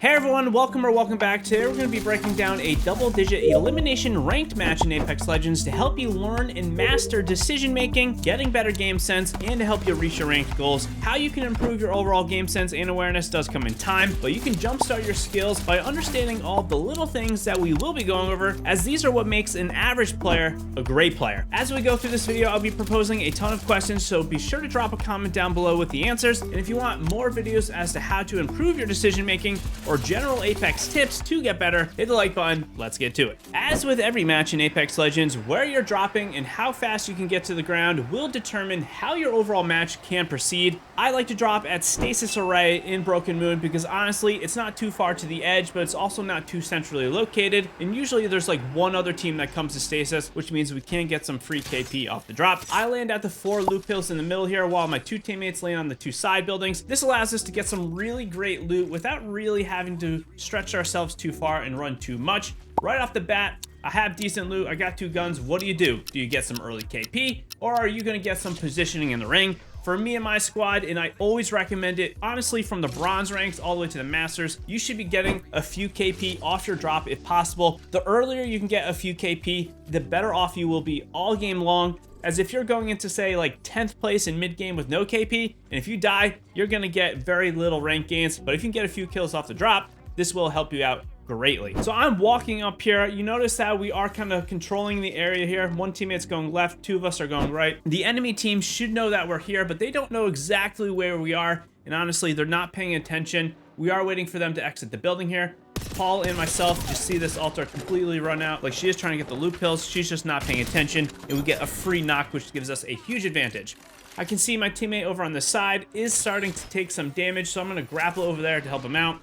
Hey everyone, welcome back. Today we're going to be breaking down a double-digit elimination ranked match in Apex Legends to help you learn and master decision making, getting better game sense, and to help you reach your ranked goals. How you can improve your overall game sense and awareness does come in time, but you can jumpstart your skills by understanding all the little things that we will be going over, as these are what makes an average player a great player. As we go through this video, I'll be proposing a ton of questions, so be sure to drop a comment down below with the answers, and if you want more videos as to how to improve your decision making or general Apex tips to get better, hit the like button. Let's get to it. As with every match in Apex Legends, where you're dropping and how fast you can get to the ground will determine how your overall match can proceed. I like to drop at Stasis Array in Broken Moon because honestly, it's not too far to the edge, but it's also not too centrally located, and usually there's like one other team that comes to Stasis, which means we can get some free KP off the drop. I land at the 4 loot hills in the middle here, while my 2 teammates land on the 2 side buildings. This allows us to get some really great loot without really having to stretch ourselves too far and run too much. Right off the bat, I have decent loot. I got 2 guns. What do? Do you get some early KP, or are you going to get some positioning in the ring? For me and my squad, and I always recommend it, honestly, from the bronze ranks all the way to the masters, you should be getting a few KP off your drop if possible. The earlier you can get a few KP, the better off you will be all game long. As if you're going into, say, like 10th place in mid game with no KP, and if you die, you're going to get very little rank gains. But if you can get a few kills off the drop, this will help you out greatly. So I'm walking up here. You notice that we are kind of controlling the area here. One teammate's going left, 2 of us are going right. The enemy team should know that we're here, but they don't know exactly where we are. And honestly, they're not paying attention. We are waiting for them to exit the building here. Paul and myself just see this altar completely run out. Like, she is trying to get the loot pills. She's just not paying attention. And we get a free knock, which gives us a huge advantage. I can see my teammate over on the side is starting to take some damage, so I'm going to grapple over there to help him out.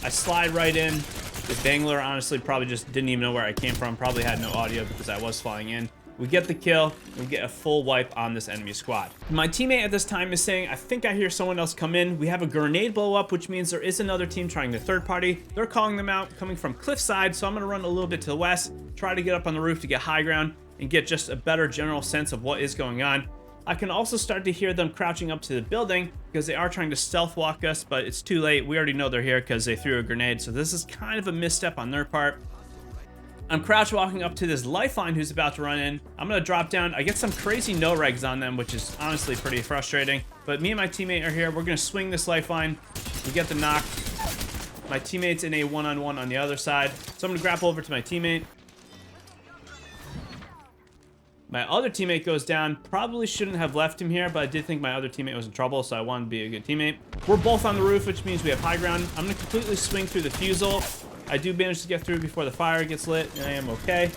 I slide right in. The Bangler honestly probably just didn't even know where I came from. Probably had no audio because I was flying in. We get the kill, and we get a full wipe on this enemy squad. My teammate at this time is saying, I think I hear someone else come in. We have a grenade blow up, which means there is another team trying the third party. They're calling them out, coming from cliffside, so I'm gonna run a little bit to the west, try to get up on the roof to get high ground, and get just a better general sense of what is going on. I can also start to hear them crouching up to the building because they are trying to stealth walk us, but it's too late. We already know they're here because they threw a grenade, so this is kind of a misstep on their part. I'm crouch walking up to this lifeline who's about to run in. I'm going to drop down. I get some crazy no-regs on them, which is honestly pretty frustrating. But me and my teammate are here. We're going to swing this lifeline. We get the knock. My teammate's in a one-on-one on the other side. So I'm going to grapple over to my teammate. My other teammate goes down. Probably shouldn't have left him here, but I did think my other teammate was in trouble, so I wanted to be a good teammate. We're both on the roof, which means we have high ground. I'm going to completely swing through the fusel. I do manage to get through before the fire gets lit, and I am okay.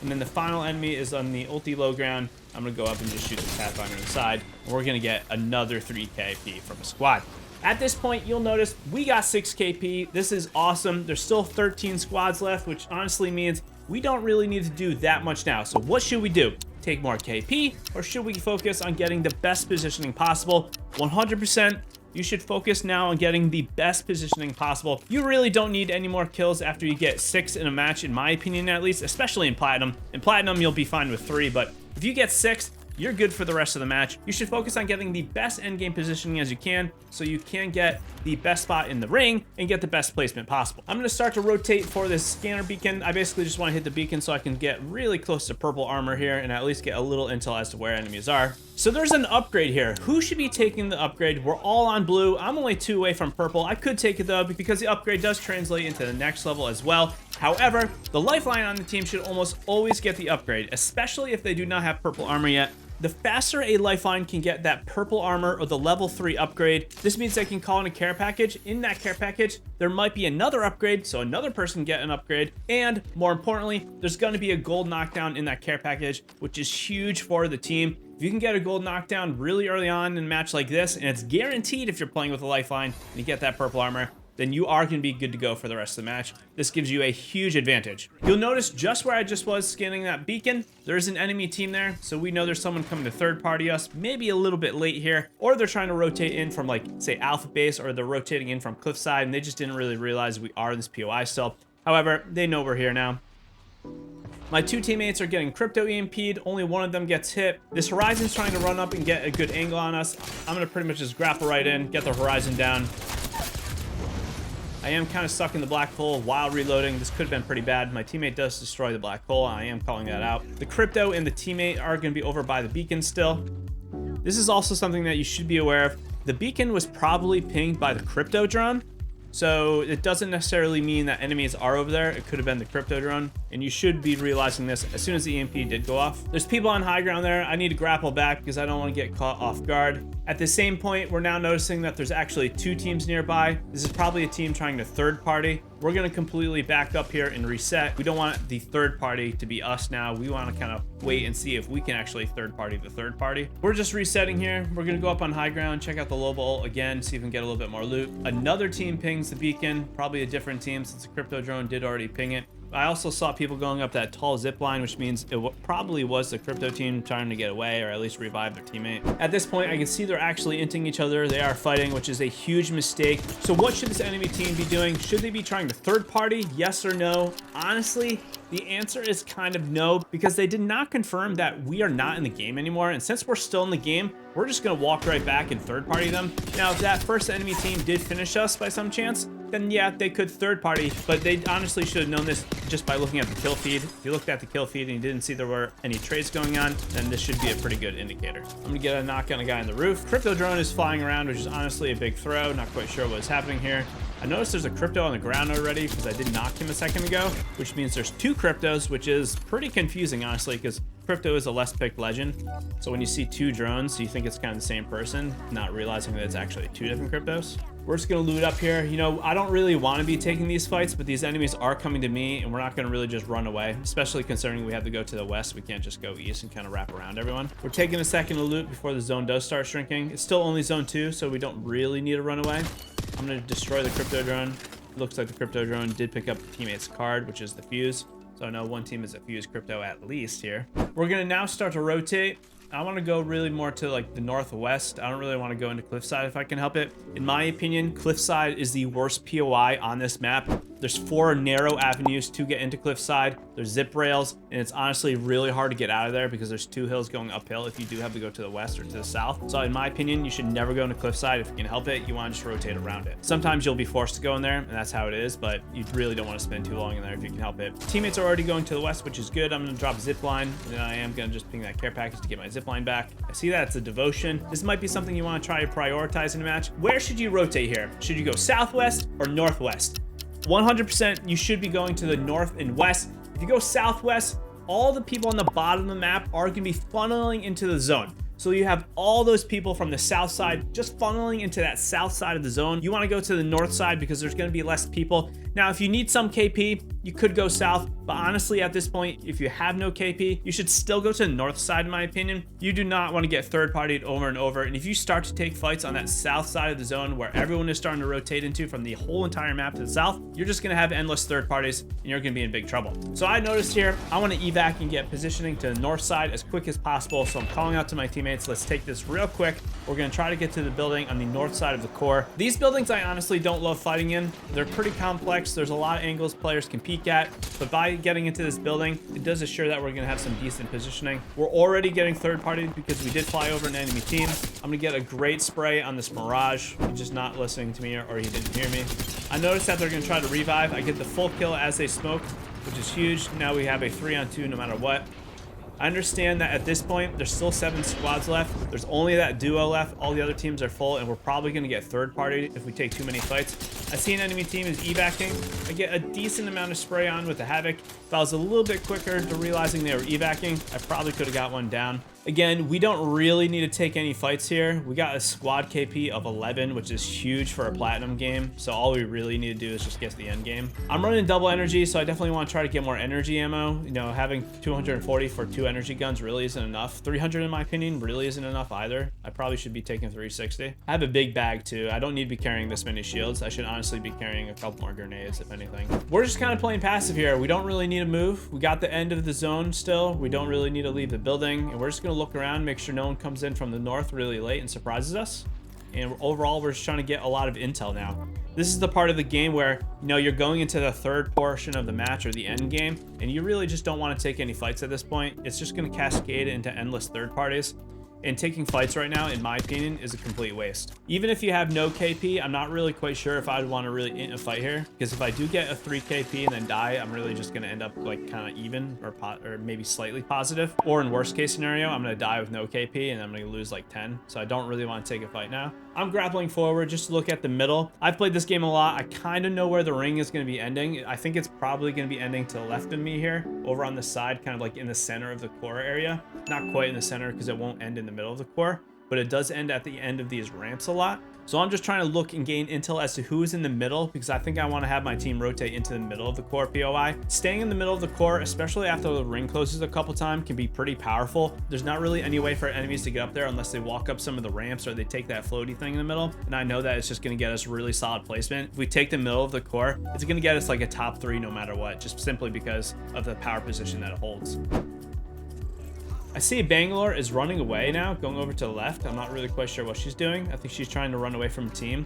And then the final enemy is on the ulti low ground. I'm going to go up and just shoot the Pathfinder on the side, and we're going to get another 3 KP from a squad. At this point, you'll notice we got 6 KP. This is awesome. There's still 13 squads left, which honestly means we don't really need to do that much now. So what should we do? Take more KP, or should we focus on getting the best positioning possible? 100%. You should focus now on getting the best positioning possible. You really don't need any more kills after you get 6 in a match, in my opinion at least, especially in Platinum. In Platinum, you'll be fine with 3, but if you get 6, you're good for the rest of the match. You should focus on getting the best endgame positioning as you can, so you can get the best spot in the ring and get the best placement possible. I'm going to start to rotate for this scanner beacon. I basically just want to hit the beacon so I can get really close to purple armor here and at least get a little intel as to where enemies are. So there's an upgrade here. Who should be taking the upgrade? We're all on blue. I'm only 2 away from purple. I could take it though, because the upgrade does translate into the next level as well. However, the lifeline on the team should almost always get the upgrade, especially if they do not have purple armor yet. The faster a lifeline can get that purple armor or the level 3 upgrade, this means they can call in a care package. In that care package, there might be another upgrade, so another person get an upgrade. And more importantly, there's going to be a gold knockdown in that care package, which is huge for the team. If you can get a gold knockdown really early on in a match like this, and it's guaranteed if you're playing with a lifeline and you get that purple armor, then you are going to be good to go for the rest of the match. This gives you a huge advantage. You'll notice just where I just was scanning that beacon, there's an enemy team there, so we know there's someone coming to third party us, maybe a little bit late here, or they're trying to rotate in from, like, say, Alpha Base, or they're rotating in from Cliffside, and they just didn't really realize we are in this POI still. However, they know we're here now. My 2 teammates are getting crypto EMP'd. Only one of them gets hit. This Horizon's trying to run up and get a good angle on us. I'm going to pretty much just grapple right in, get the Horizon down. I am kind of stuck in the black hole while reloading. This could have been pretty bad. My teammate does destroy the black hole. I am calling that out. The crypto and the teammate are going to be over by the beacon still. This is also something that you should be aware of. The beacon was probably pinged by the crypto drone. So it doesn't necessarily mean that enemies are over there. It could have been the crypto drone, and you should be realizing this as soon as the EMP did go off. There's people on high ground there. I need to grapple back because I don't want to get caught off guard. At the same point, we're now noticing that there's actually 2 teams nearby. This is probably a team trying to third party. We're going to completely back up here and reset. We don't want the third party to be us now. We want to kind of wait and see if we can actually third party the third party. We're just resetting here. We're going to go up on high ground, check out the low bowl again, see if we can get a little bit more loot. Another team pings the beacon, probably a different team since the crypto drone did already ping it. I also saw people going up that tall zip line, which means it probably was the crypto team trying to get away or at least revive their teammate. At this point, I can see they're actually inting each other. They are fighting, which is a huge mistake. So what should this enemy team be doing? Should they be trying to third party? Yes or no? Honestly, the answer is kind of no, because they did not confirm that we are not in the game anymore. And since we're still in the game, we're just going to walk right back and third party them. Now, if that first enemy team did finish us by some chance, then yeah, they could third party, but they honestly should have known this just by looking at the kill feed. If you looked at the kill feed and you didn't see there were any trades going on, then this should be a pretty good indicator. I'm gonna get a knock on a guy on the roof. Crypto drone is flying around, which is honestly a big throw. Not quite sure what's happening here. I noticed there's a crypto on the ground already because I did knock him a second ago, which means there's 2 cryptos, which is pretty confusing, honestly, because crypto is a less picked legend. So when you see 2 drones, you think it's kind of the same person, not realizing that it's actually 2 different cryptos. We're just gonna loot up here. You know, I don't really want to be taking these fights, but these enemies are coming to me, and we're not gonna really just run away, especially considering we have to go to the west. We can't just go east and kind of wrap around everyone. We're taking a second to loot before the zone does start shrinking. It's still only zone 2, so we don't really need to run away. I'm gonna destroy the crypto drone. Looks like the crypto drone did pick up the teammate's card, which is the fuse. So I know one team is a fuse crypto at least here. We're gonna now start to rotate. I want to go really more to like the northwest. I don't really want to go into Cliffside if I can help it. In my opinion, Cliffside is the worst POI on this map. There's 4 narrow avenues to get into Cliffside. There's zip rails, and it's honestly really hard to get out of there because there's 2 hills going uphill if you do have to go to the west or to the south. So in my opinion, you should never go into Cliffside if you can help it. You want to just rotate around it. Sometimes you'll be forced to go in there, and that's how it is, but you really don't want to spend too long in there if you can help it. Teammates are already going to the west, which is good. I'm going to drop zip line, and then I am going to just ping that care package to get my zip line back. I see that it's a devotion. This might be something you want to try to prioritize in a match. Where should you rotate here? Should you go southwest or northwest? 100% you should be going to the north and west. If you go southwest, all the people on the bottom of the map are going to be funneling into the zone. So you have all those people from the south side just funneling into that south side of the zone. You want to go to the north side because there's going to be less people. Now, if you need some KP, you could go south, but honestly, at this point, if you have no KP, you should still go to the north side, in my opinion. You do not want to get third-partied over and over, and if you start to take fights on that south side of the zone where everyone is starting to rotate into from the whole entire map to the south, you're just going to have endless third parties, and you're going to be in big trouble. So I noticed here, I want to evac and get positioning to the north side as quick as possible, so I'm calling out to my teammates. Let's take this real quick. We're going to try to get to the building on the north side of the core. These buildings I honestly don't love fighting in. They're pretty complex. There's a lot of angles players can peek at, but by getting into this building, it does assure that we're going to have some decent positioning. We're already getting third party because we did fly over an enemy team. I'm going to get a great spray on this Mirage. He's just not listening to me, or he didn't hear me. I noticed that they're going to try to revive. I get the full kill as they smoke, which is huge. Now we have a 3-on-2 no matter what. I understand that at this point, there's still 7 squads left. There's only that duo left. All the other teams are full, and we're probably going to get third-party if we take too many fights. I see an enemy team is evacing. I get a decent amount of spray on with the Havoc. If I was a little bit quicker to realizing they were evacing, I probably could have got one down. Again, we don't really need to take any fights here. We got a squad KP of 11, which is huge for a platinum game. So all we really need to do is just get to the end game. I'm running double energy, so I definitely want to try to get more energy ammo. You know, having 240 for 2 energy guns really isn't enough. 300 in my opinion really isn't enough either. I probably should be taking 360. I have a big bag too. I don't need to be carrying this many shields. I should honestly be carrying a couple more grenades if anything. We're just kind of playing passive here. We don't really need to move. We got the end of the zone still. We don't really need to leave the building, and we're just gonna look around, make sure no one comes in from the north really late and surprises us. And overall, we're just trying to get a lot of intel now. This is the part of the game where, you know, you're going into the third portion of the match or the end game, and you really just don't want to take any fights at this point. It's just going to cascade into endless third parties. And taking fights right now, in my opinion, is a complete waste. Even if you have no KP, I'm not really quite sure if I'd want to really int a fight here, because if I do get a 3 KP and then die, I'm really just going to end up like kind of even or maybe slightly positive. Or in worst case scenario, I'm going to die with no KP and I'm going to lose like 10. So I don't really want to take a fight now. I'm grappling forward just to look at the middle. I've played this game a lot. I kind of know where the ring is going to be ending. I think it's probably going to be ending to the left of me here, over on the side, kind of like in the center of the core area. Not quite in the center because it won't end in the middle of the core, but it does end at the end of these ramps a lot. So I'm just trying to look and gain intel as to who is in the middle, because I think I want to have my team rotate into the middle of the core POI. Staying in the middle of the core, especially after the ring closes a couple times, can be pretty powerful. There's not really any way for enemies to get up there unless they walk up some of the ramps or they take that floaty thing in the middle. And I know that it's just going to get us really solid placement. If we take the middle of the core, it's going to get us like a top 3 no matter what, just simply because of the power position that it holds. I see Bangalore is running away now, going over to the left. I'm not really quite sure what she's doing. I think she's trying to run away from a team.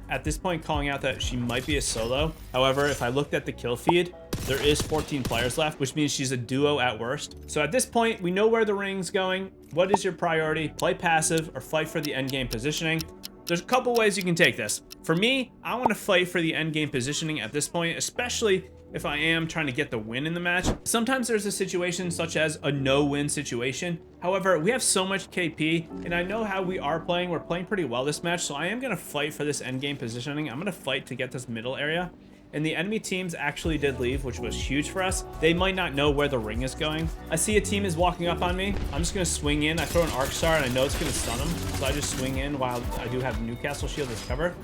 At this point, calling out that she might be a solo. However, if I looked at the kill feed, there is 14 players left, which means she's a duo at worst. So at this point, we know where the ring's going. What is your priority? Play passive or fight for the end game positioning. There's a couple ways you can take this. For me, I want to fight for the end game positioning at this point, especially if I am trying to get the win in the match. Sometimes there's a situation such as a no-win situation. However, we have so much KP, and I know how we are playing. We're playing pretty well this match, so I am going to fight for this end game positioning. I'm going to fight to get this middle area. And the enemy teams actually did leave, which was huge for us. They might not know where the ring is going. I see a team is walking up on me. I'm just going to swing in. I throw an arc star, and I know it's going to stun them. So I just swing in while I do have Newcastle shield as cover.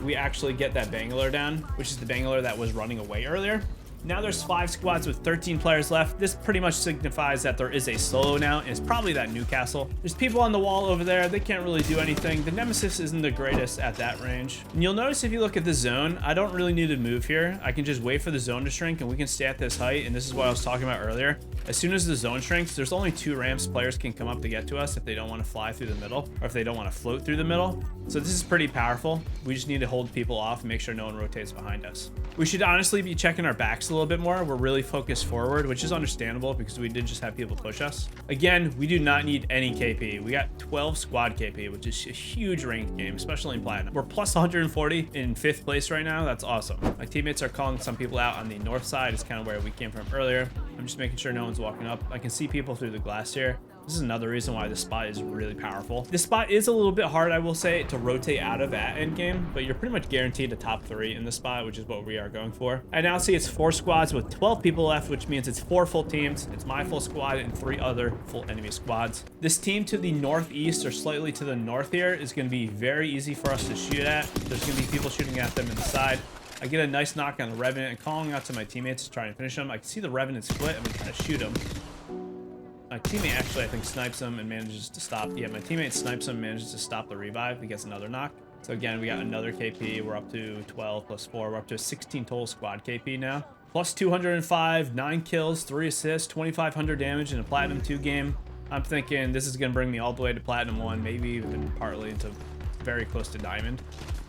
We actually get that Bangalore down, which is the Bangalore that was running away earlier. Now there's 5 squads with 13 players left. This pretty much signifies that there is a solo now, and it's probably that Newcastle. There's people on the wall over there. They can't really do anything. The Nemesis isn't the greatest at that range. And you'll notice if you look at the zone, I don't really need to move here. I can just wait for the zone to shrink, and we can stay at this height, and this is what I was talking about earlier. As soon as the zone shrinks, there's only 2 ramps players can come up to get to us if they don't want to fly through the middle, or if they don't want to float through the middle. So this is pretty powerful. We just need to hold people off and make sure no one rotates behind us. We should honestly be checking our backs a little bit more. We're really focused forward, which is understandable because we did just have people push us. Again, we do not need any KP. We got 12 squad KP, which is a huge ranked game, especially in Platinum. We're plus 140 in 5th place right now. That's awesome. My teammates are calling some people out on the north side. It's kind of where we came from earlier. I'm just making sure no one's walking up. I can see people through the glass here. This is another reason why this spot is really powerful. This spot is a little bit hard, I will say, to rotate out of at endgame, but you're pretty much guaranteed a top 3 in this spot, which is what we are going for. I now see it's 4 squads with 12 people left, which means it's 4 full teams. It's my full squad and 3 other full enemy squads. This team to the northeast or slightly to the north here is going to be very easy for us to shoot at. There's going to be people shooting at them in the side. I get a nice knock on the Revenant and calling out to my teammates to try and finish them. I can see the Revenant split. I'm going to try to shoot him. My teammate actually, I think, snipes him and manages to stop. Yeah, my teammate snipes him and manages to stop the revive. He gets another knock. So again, we got another KP. We're up to 12 plus 4. We're up to 16 total squad KP now. Plus 205, 9 kills, 3 assists, 2,500 damage in a Platinum 2 game. I'm thinking this is going to bring me all the way to Platinum 1, maybe even partly into very close to Diamond.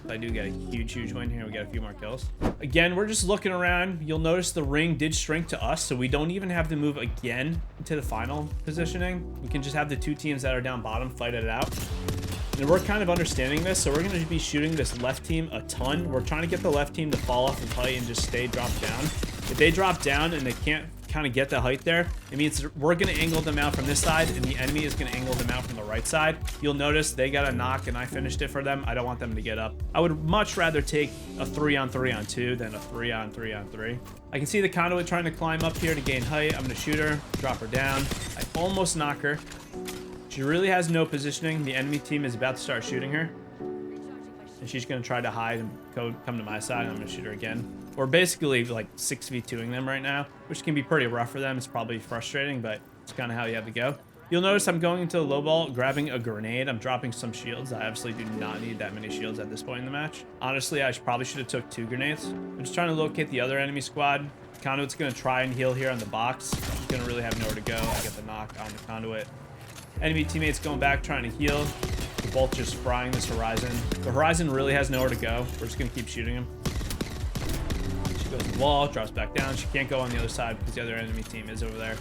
I do get a huge win here. We get a few more kills. Again, we're just looking around. You'll notice the ring did shrink to us, so we don't even have to move again to the final positioning. We can just have the 2 teams that are down bottom fight it out. And we're kind of understanding this, so we're going to be shooting this left team a ton. We're trying to get the left team to fall off the height and just stay dropped down. If they drop down and they can't kind of get the height there, it means we're going to angle them out from this side and the enemy is going to angle them out from the right side. You'll notice they got a knock and I finished it for them. I don't want them to get up. I would much rather take a 3-on-3-on-2 than a 3-on-3-on-3. I can see the conduit trying to climb up here to gain height. I'm going to shoot her, drop her down. I almost knock her. She really has no positioning. The enemy team is about to start shooting her. And she's going to try to hide and come to my side. I'm going to shoot her again. We're basically like 6v2ing them right now, which can be pretty rough for them. It's probably frustrating, but it's kind of how you have to go. You'll notice I'm going into the low ball, grabbing a grenade. I'm dropping some shields. I obviously do not need that many shields at this point in the match. Honestly, I probably should have took 2 grenades. I'm just trying to locate the other enemy squad. Conduit's going to try and heal here on the box. He's going to really have nowhere to go. I get the knock on the conduit. Enemy teammates going back, trying to heal. We're both just frying this Horizon. The Horizon really has nowhere to go. We're just going to keep shooting him. She goes to the wall, drops back down. She can't go on the other side because the other enemy team is over there.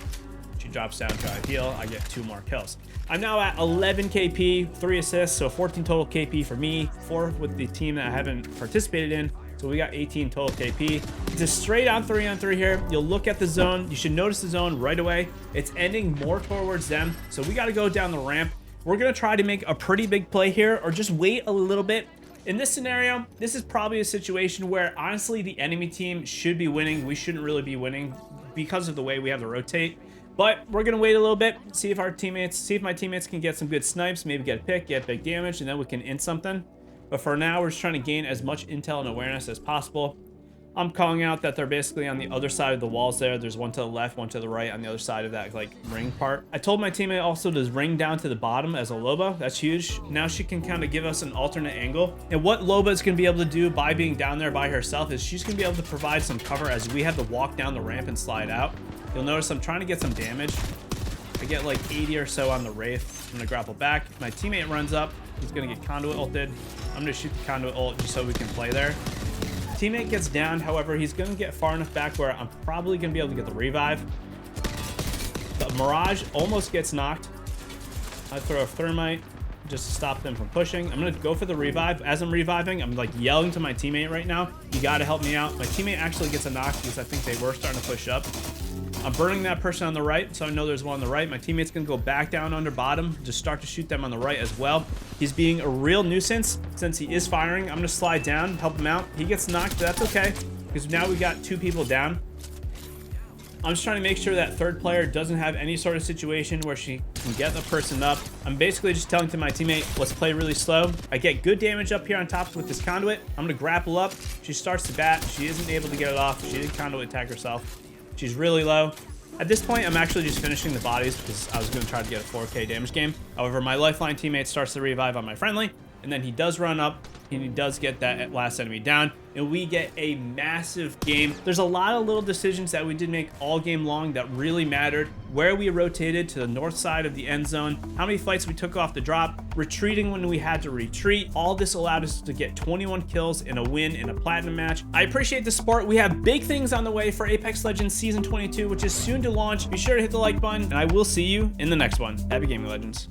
She drops down, try to heal. I get 2 more kills. I'm now at 11 KP, 3 assists, so 14 total KP for me, 4 with the team that I haven't participated in. So we got 18 total KP. It's a straight on 3-on-3 here. You'll look at the zone. You should notice the zone right away. It's ending more towards them. So we got to go down the ramp. We're going to try to make a pretty big play here or just wait a little bit. In this scenario, this is probably a situation where honestly the enemy team should be winning. We shouldn't really be winning because of the way we have to rotate. But we're going to wait a little bit, see if my teammates can get some good snipes, maybe get a pick, get big damage, and then we can int something. But for now, we're just trying to gain as much intel and awareness as possible. I'm calling out that they're basically on the other side of the walls there. There's one to the left, one to the right on the other side of that like ring part. I told my teammate also to ring down to the bottom as a Loba. That's huge. Now she can kind of give us an alternate angle. And what Loba is going to be able to do by being down there by herself is she's going to be able to provide some cover as we have to walk down the ramp and slide out. You'll notice I'm trying to get some damage. I get like 80 or so on the Wraith. I'm going to grapple back. My teammate runs up. He's going to get conduit ulted. I'm going to shoot the conduit ult just so we can play there. Teammate gets down, however, he's going to get far enough back where I'm probably going to be able to get the revive. But Mirage almost gets knocked. I throw a thermite just to stop them from pushing. I'm going to go for the revive. As I'm reviving, I'm like yelling to my teammate right now, you got to help me out. My teammate actually gets a knock because I think they were starting to push up. I'm burning that person on the right, so I know there's one on the right. My teammate's going to go back down under bottom, just start to shoot them on the right as well. He's being a real nuisance since he is firing. I'm going to slide down, help him out. He gets knocked, but that's okay, because now we got 2 people down. I'm just trying to make sure that third player doesn't have any sort of situation where she can get the person up. I'm basically just telling to my teammate, let's play really slow. I get good damage up here on top with this conduit. I'm going to grapple up. She starts to bat. She isn't able to get it off. She did conduit attack herself. She's really low. At this point, I'm actually just finishing the bodies because I was going to try to get a 4K damage game. However, my lifeline teammate starts to revive on my friendly, and then he does run up, and he does get that last enemy down, and we get a massive game. There's a lot of little decisions that we did make all game long that really mattered. Where we rotated to the north side of the end zone, how many fights we took off the drop, retreating when we had to retreat. All this allowed us to get 21 kills and a win in a platinum match. I appreciate the support. We have big things on the way for Apex Legends Season 22, which is soon to launch. Be sure to hit the like button, and I will see you in the next one. Happy gaming, Legends.